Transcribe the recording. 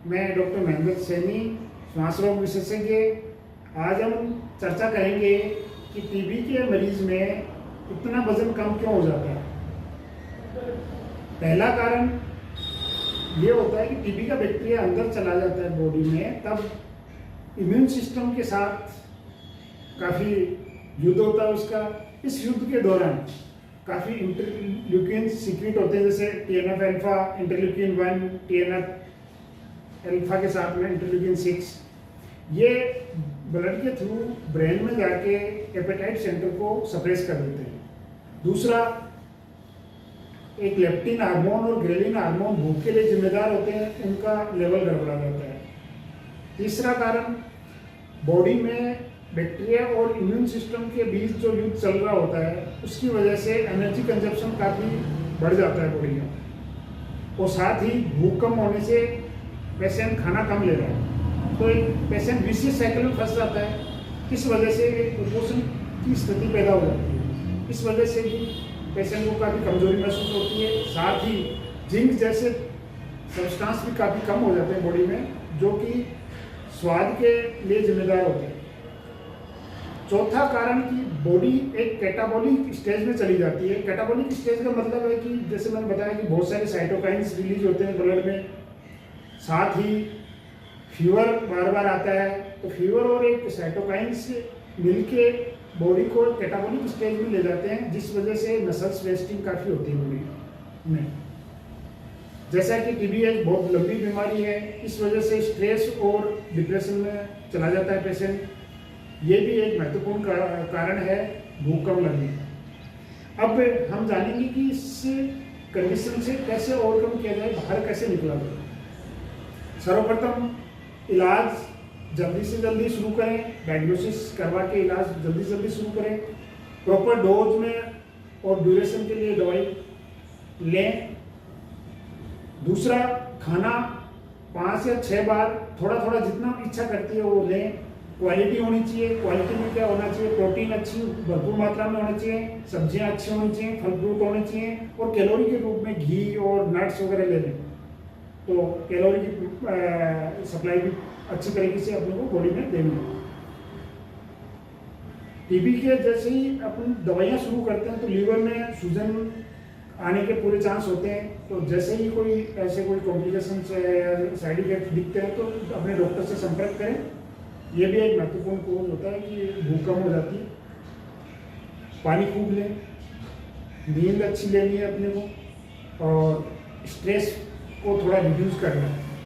मैं डॉक्टर महेंद्र सैनी, श्वास रोग विशेषज्ञ। आज हम चर्चा करेंगे कि टीबी के मरीज में इतना वजन कम क्यों हो जाता है। पहला कारण ये होता है कि टीबी का बैक्टीरिया अंदर चला जाता है बॉडी में, तब इम्यून सिस्टम के साथ काफ़ी युद्ध होता है उसका। इस युद्ध के दौरान काफ़ी इंटरल्यूकिन सीक्रेट होते हैं, जैसे TNF alpha, interleukin 1, TNF alpha के साथ में इंटरल्यूकिन 6। ये ब्लड के थ्रू ब्रेन में जाके एपेटाइट सेंटर को सप्रेस कर देते हैं। दूसरा, एक लेप्टिन हार्मोन और ग्रेलिन हार्मोन भूख के लिए जिम्मेदार होते हैं, उनका लेवल गड़बड़ा जाता है। तीसरा कारण, बॉडी में बैक्टीरिया और इम्यून सिस्टम के बीच जो युद्ध चल रहा होता है, उसकी वजह से एनर्जी कंजप्शन काफ़ी बढ़ जाता है बॉडी में, और साथ ही भूख कम होने से पेशेंट खाना कम ले रहा है, तो एक पेशेंट विशियस साइकिल में फंस जाता है। इस वजह से एक कुपोषण की स्थिति पैदा हो जाती है। इस वजह से भी पेशेंट को काफ़ी कमजोरी महसूस होती है। साथ ही जिंक जैसे सब्सटेंस भी काफ़ी कम हो जाते हैं बॉडी में, जो कि स्वाद के लिए जिम्मेदार होते हैं। चौथा कारण कि बॉडी एक कैटाबॉलिक स्टेज में चली जाती है। कैटाबॉलिक स्टेज का मतलब है कि जैसे मैंने बताया कि बहुत सारे साइटोकाइंस रिलीज होते हैं ब्लड में, साथ ही फीवर बार बार आता है, तो फीवर और एक साइटोकाइंस मिलके बॉडी को कैटाबॉलिक स्टेज में ले जाते हैं, जिस वजह से मसल्स वेस्टिंग काफ़ी होती है बॉडी में। जैसा कि टीबी एक बहुत लंबी बीमारी है, इस वजह से स्ट्रेस और डिप्रेशन में चला जाता है पेशेंट। ये भी एक महत्वपूर्ण कारण है भूख कम लगने। अब हम जानेंगे कि इस कंडीशन से कैसे ओवरकम किया जाए, बाहर कैसे निकला जाए। सर्वप्रथम इलाज जल्दी से जल्दी शुरू करें, डायग्नोसिस करवा के इलाज जल्दी से जल्दी शुरू करें। प्रॉपर डोज में और ड्यूरेशन के लिए दवाई लें। दूसरा, खाना 5 या 6 बार थोड़ा थोड़ा जितना इच्छा करती है वो लें। क्वालिटी होनी चाहिए। क्वालिटी में क्या होना चाहिए? प्रोटीन अच्छी भरपूर मात्रा में होना चाहिए, सब्जियां अच्छी होनी चाहिए, फल फ्रूट होने चाहिए, और कैलोरी के रूप में घी और नट्स वगैरह ले लें, तो कैलोरी की सप्लाई भी अच्छी तरीके से अपने को बॉडी में देनी है। टीबी के जैसे ही अपन दवाइयाँ शुरू करते हैं तो लीवर में सूजन आने के पूरे चांस होते हैं, तो जैसे ही कोई ऐसे कोई कॉम्प्लिकेशन या साइड इफेक्ट दिखते हैं तो अपने डॉक्टर से संपर्क करें। ये भी एक महत्वपूर्ण कोज होता है कि भूख कम हो जाती है। पानी खूब लें, नींद अच्छी लेनी है अपने को, और स्ट्रेस को थोड़ा रिड्यूस करना है।